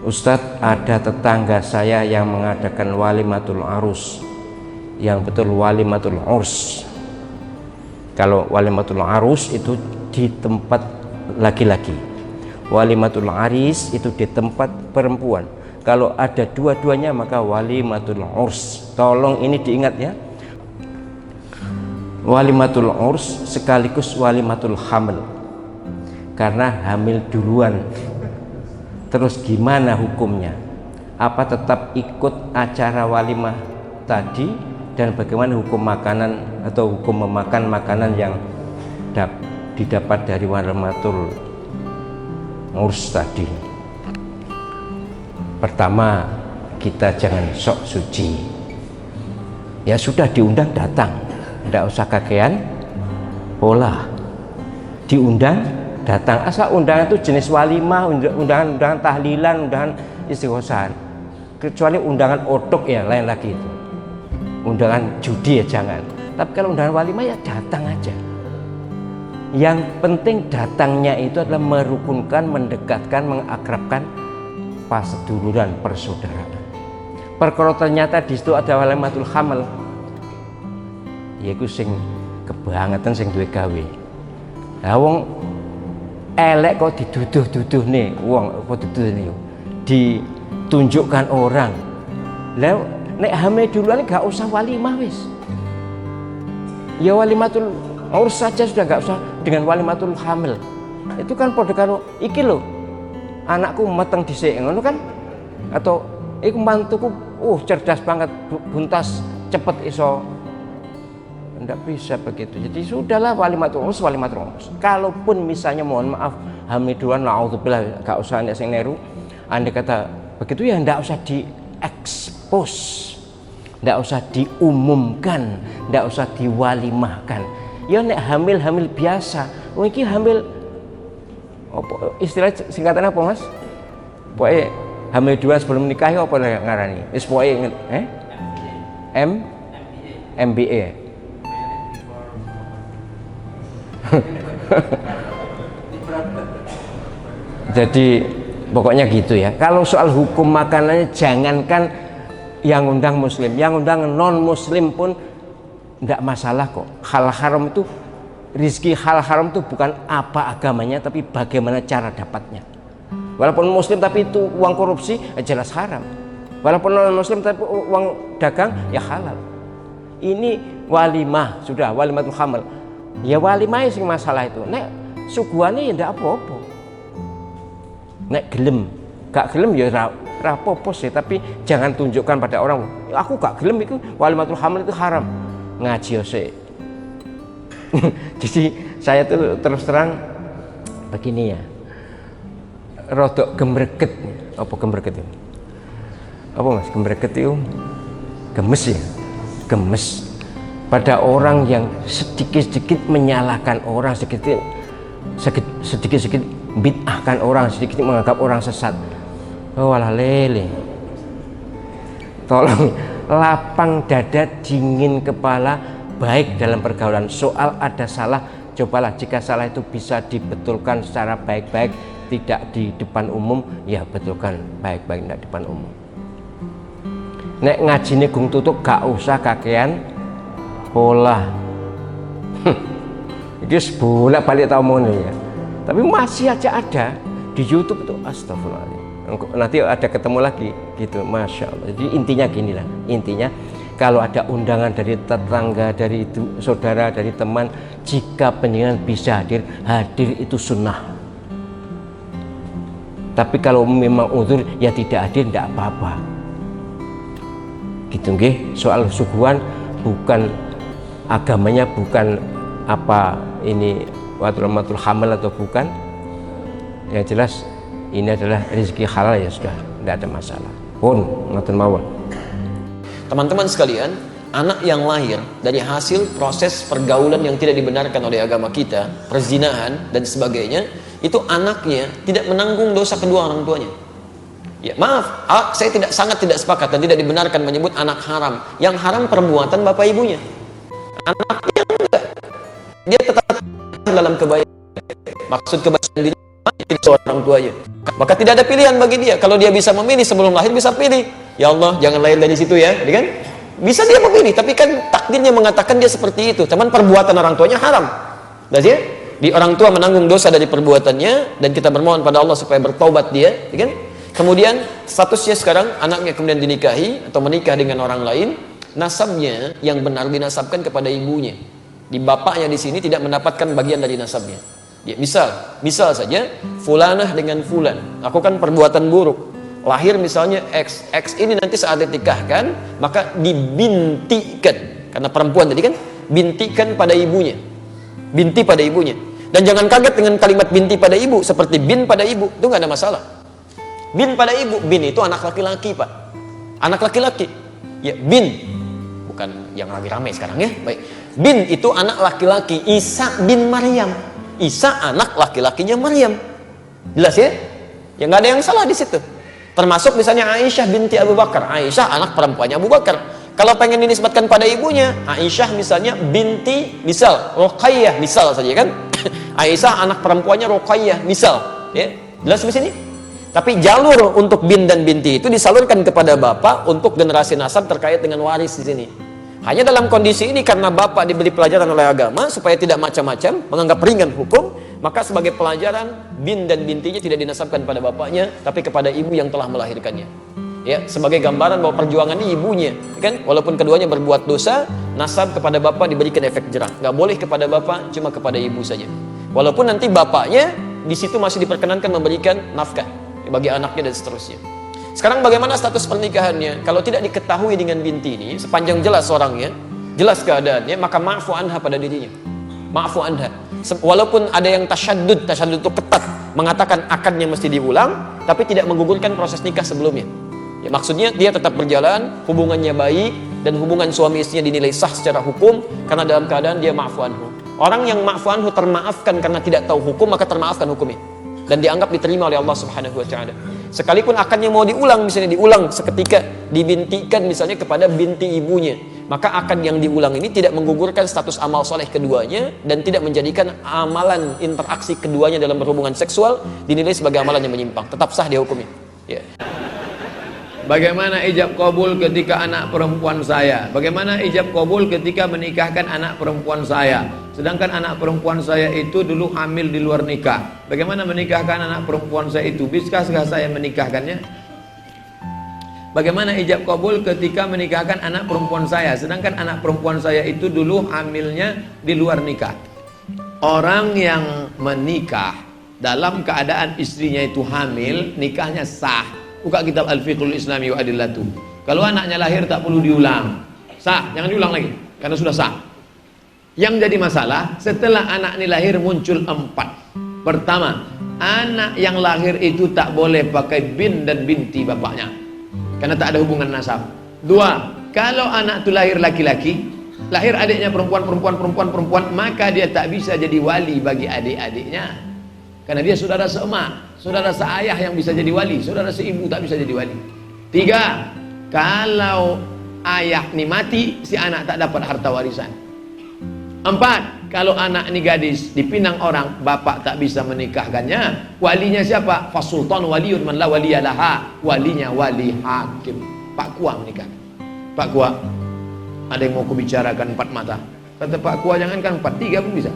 Ustadz, ada tetangga saya yang mengadakan walimatul arus, yang betul walimatul urs. Kalau walimatul arus itu di tempat laki-laki, walimatul aris itu di tempat perempuan. Kalau ada dua-duanya maka walimatul urs. Tolong ini diingat ya, walimatul urs sekaligus walimatul hamil, karena hamil duluan. Terus gimana hukumnya? Apa tetap ikut acara walimah tadi, dan bagaimana hukum makanan atau hukum memakan makanan yang didapat dari walimatul urs tadi? Pertama, kita jangan sok suci. Ya sudah diundang datang, tidak usah kakean pola. Diundang datang, asal undangan itu jenis walimah, undangan tahlilan, undangan istighosahan. Kecuali undangan otok ya lain lagi itu. Undangan judi ya jangan. Tapi kalau undangan walimah ya datang aja. Yang penting datangnya itu adalah merukunkan, mendekatkan, mengakrabkan paseduluran, persaudaraan. Perkara ternyata di situ ada walimatul hamil, yaitu sing kebangetan sing duwe gawe. Lah wong elek kok diduduh-duduh nih, wong kok diduduh nih, ditunjukkan orang. Lah nek hamil duluan gak usah walimah wis. Ya walimatul urus saja sudah, gak usah dengan walimatul hamil. Itu kan padha karo iki lho, anakku meteng dhisik ngono kan, atau iku mantuku cerdas banget, buntas cepet iso. Tidak bisa begitu. Jadi sudahlah walimatul urus, walimatul urus. Kalaupun misalnya mohon maaf hamil duluan, naudzubillah, gak usah nek sing neru. Andai kata begitu ya ndak usah diekspos, ndak usah diumumkan, ndak usah diwalimahkan. Ya nek hamil biasa. Oh iki hamil apa istilah singkatannya apa Mas? Pokoke hamil duluan sebelum nikah apa ngarani? Wis pokoke MBA. Jadi pokoknya gitu ya. Kalau soal hukum makanannya, jangankan yang undang muslim, yang undang non muslim pun tidak masalah kok. Hal haram itu, rizki hal haram itu bukan apa agamanya, tapi bagaimana cara dapatnya. Walaupun muslim tapi itu uang korupsi, jelas haram. Walaupun non muslim tapi uang dagang, ya halal. Ini walimah, sudah walimatul hamil. Ya walimah sing masalah itu. Nek suguhane ya ndak apa-apa. Nek gelem, gak gelem ya ra apa-apa sih, tapi jangan tunjukkan pada orang, aku gak gelem itu walimatul hamil itu haram. Ngaji sik. Jadi saya tuh terus terang begini ya. Rodok gemreget. Apa gemreget itu? Apa Mas gemreget itu? Gemes ya? Gemes. Pada orang yang sedikit-sedikit menyalahkan orang, sedikit-sedikit bid'ahkan orang, sedikit menganggap orang sesat. Oh walah lele. Tolong lapang dada, dingin kepala, baik dalam pergaulan. Soal ada salah, cobalah jika salah itu bisa dibetulkan secara baik-baik, tidak di depan umum, ya betulkan baik-baik, tidak di depan umum. Nek ngajine gung tutup gak usah kakean pola. Itu bolak balik tau mono ya. Tapi masih aja ada di YouTube itu, astagfirullahaladzim. Nanti ada ketemu lagi gitu, masya Allah. Jadi intinya gini lah, intinya kalau ada undangan dari tetangga, dari saudara, dari teman, jika penjenengan bisa hadir, hadir itu sunnah. Tapi kalau memang uzur ya tidak hadir, tidak apa-apa. Gitu nggih. Soal suguhan bukan agamanya, bukan apa ini walimatul hamil atau bukan, yang jelas ini adalah rezeki halal, ya sudah, tidak ada masalah. Pun ngoten mawon. Teman-teman sekalian, anak yang lahir dari hasil proses pergaulan yang tidak dibenarkan oleh agama kita, perzinahan dan sebagainya, itu anaknya tidak menanggung dosa kedua orang tuanya. Ya, maaf, saya sangat tidak sepakat dan tidak dibenarkan menyebut anak haram. Yang haram perbuatan bapak ibunya. Anaknya enggak. Dia tetap dalam kebaikan. Maksud kebaikan diri seorang tuanya. Maka tidak ada pilihan bagi dia. Kalau dia bisa memilih sebelum lahir, bisa pilih. Ya Allah, jangan lahir dari situ ya, kan? Bisa dia memilih, tapi kan takdirnya mengatakan dia seperti itu. Cuman perbuatan orang tuanya haram. Ya? Di orang tua menanggung dosa dari perbuatannya, dan kita bermohon pada Allah supaya bertaubat dia, kan? Kemudian statusnya sekarang anaknya kemudian dinikahi atau menikah dengan orang lain, nasabnya yang benar dinasabkan kepada ibunya. Di bapaknya di sini tidak mendapatkan bagian dari nasabnya. Ya, misal saja fulanah dengan fulan lakukan perbuatan buruk, lahir misalnya X ini nanti saat dinikahkan maka dibintikan, karena perempuan tadi kan, bintikan pada ibunya, binti pada ibunya. Dan jangan kaget dengan kalimat binti pada ibu, seperti bin pada ibu, itu nggak ada masalah. Bin pada ibu, bin itu anak laki-laki Pak, anak laki-laki ya, bin bukan yang lagi ramai sekarang ya, baik. Bin itu anak laki-laki, Isa bin Maryam. Isa anak laki-lakinya Maryam. Jelas ya? Ya nggak ada yang salah di situ. Termasuk misalnya Aisyah binti Abu Bakar. Aisyah anak perempuannya Abu Bakar. Kalau pengen dinisbatkan pada ibunya, Aisyah misalnya binti, misal Ruqayyah, misal saja kan. Aisyah anak perempuannya Ruqayyah, misal. Ya, jelas di sini? Tapi jalur untuk bin dan binti itu disalurkan kepada bapak untuk generasi nasab terkait dengan waris di sini. Hanya dalam kondisi ini karena bapak diberi pelajaran oleh agama supaya tidak macam-macam, menganggap ringan hukum, maka sebagai pelajaran bin dan bintinya tidak dinasabkan pada bapaknya, tapi kepada ibu yang telah melahirkannya. Ya, sebagai gambaran bahwa perjuangan ini ibunya, kan? Walaupun keduanya berbuat dosa, nasab kepada bapak diberikan efek jerah. Nggak boleh kepada bapak, cuma kepada ibu saja. Walaupun nanti bapaknya di situ masih diperkenankan memberikan nafkah bagi anaknya dan seterusnya. Sekarang bagaimana status pernikahannya? Kalau tidak diketahui dengan binti ini, sepanjang jelas orangnya, jelas keadaannya, maka ma'fu anha pada dirinya. Ma'fu anha. Walaupun ada yang tasyadud itu ketat, mengatakan akadnya mesti diulang, tapi tidak menggugurkan proses nikah sebelumnya. Ya, maksudnya dia tetap berjalan, hubungannya baik, dan hubungan suami istrinya dinilai sah secara hukum, karena dalam keadaan dia ma'fu anhu. Orang yang ma'fu anhu termaafkan karena tidak tahu hukum, maka termaafkan hukumnya. Dan dianggap diterima oleh Allah Subhanahu wa Ta'ala. Sekalipun akadnya mau diulang, misalnya diulang seketika, dibintikan misalnya kepada binti ibunya, maka akad yang diulang ini tidak menggugurkan status amal soleh keduanya dan tidak menjadikan amalan interaksi keduanya dalam berhubungan seksual dinilai sebagai amalan yang menyimpang. Tetap sah dia hukumnya. Ya. Bagaimana ijab kabul ketika anak perempuan saya? Bagaimana ijab kabul ketika menikahkan anak perempuan saya? Sedangkan anak perempuan saya itu dulu hamil di luar nikah. Bagaimana menikahkan anak perempuan saya itu? Bisakah saya menikahkannya? Bagaimana ijab kabul ketika menikahkan anak perempuan saya? Sedangkan anak perempuan saya itu dulu hamilnya di luar nikah. Orang yang menikah dalam keadaan istrinya itu hamil, nikahnya sah. Buka kitab Al-Fiqhul Islami wa Adillatuh. Kalau anaknya lahir tak perlu diulang. Sah, jangan diulang lagi karena sudah sah. Yang jadi masalah setelah anak ini lahir muncul 4. Pertama, anak yang lahir itu tak boleh pakai bin dan binti bapaknya karena tak ada hubungan nasab. 2, kalau anak itu lahir laki-laki, lahir adiknya perempuan, maka dia tak bisa jadi wali bagi adik-adiknya. Karena dia saudara seemak, saudara seayah yang bisa jadi wali, saudara seibu tak bisa jadi wali. 3, kalau ayah ini mati, si anak tak dapat harta warisan. 4, kalau anak ini gadis dipinang orang, bapak tak bisa menikahkannya. Walinya siapa? Fasultan waliyun man la waliyalaha. Walinya wali hakim. Pak Kua menikah. Pak Kua, ada yang mau kubicarakan 4 mata. Kata Pak Kua, jangankan 4, 3 pun bisa.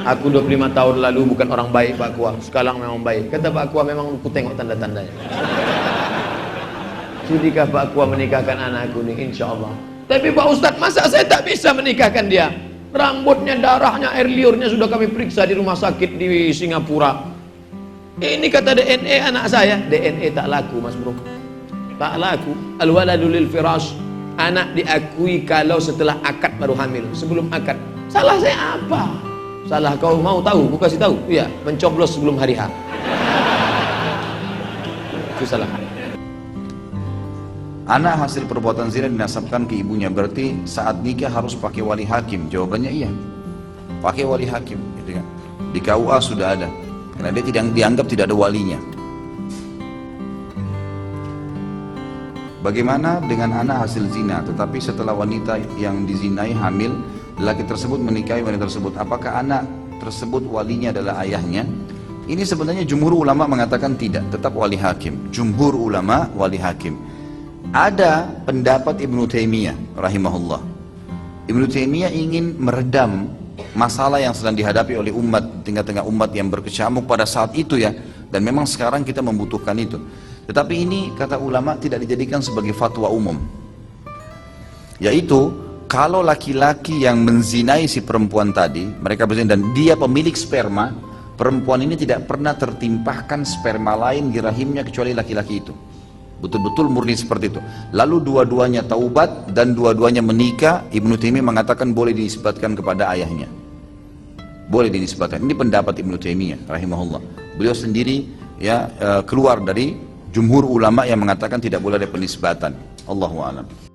Aku 25 tahun lalu bukan orang baik Pak Kua, sekarang memang baik. Kata Pak Kua, memang aku tengok tanda-tandanya. Sudikah Pak Kua menikahkan anakku ini? Insya Allah. Tapi Pak Ustadz, masa saya tak bisa menikahkan dia? Rambutnya, darahnya, air liurnya sudah kami periksa di rumah sakit di Singapura. Ini kata DNA anak saya. DNA tak laku Mas Bro, tak laku. Al-waladu lil firash. Anak diakui kalau setelah akad baru hamil. Sebelum akad, salah saya apa? Salah kau mau tahu? Aku kasih tahu. Iya, mencoblos sebelum hari H. Itu salah. Anak hasil perbuatan zina dinasabkan ke ibunya, berarti saat nikah harus pakai wali hakim? Jawabannya iya, pakai wali hakim, gitu kan. Di KUA sudah ada, karena dia tidak dianggap tidak ada walinya. Bagaimana dengan anak hasil zina, tetapi setelah wanita yang dizinai hamil, lelaki tersebut menikahi wanita tersebut, apakah anak tersebut walinya adalah ayahnya, ini sebenarnya jumhur ulama mengatakan tidak, tetap wali hakim. Jumhur ulama wali hakim. Ada pendapat Ibnu Taimiyah rahimahullah. Ibnu Taimiyah ingin meredam masalah yang sedang dihadapi oleh umat, tengah-tengah umat yang berkecamuk pada saat itu ya, dan memang sekarang kita membutuhkan itu. Tetapi ini kata ulama tidak dijadikan sebagai fatwa umum, yaitu kalau laki-laki yang menzinai si perempuan tadi, mereka berzina dan dia pemilik sperma, perempuan ini tidak pernah tertimpahkan sperma lain di rahimnya kecuali laki-laki itu. Betul-betul murni seperti itu. Lalu dua-duanya taubat dan dua-duanya menikah, Ibnu Taimiyah mengatakan boleh dinisbatkan kepada ayahnya. Boleh dinisbatkan. Ini pendapat Ibnu Taimiyah rahimahullah. Beliau sendiri ya keluar dari jumhur ulama yang mengatakan tidak boleh ada penisbatan. Allahu a'lam.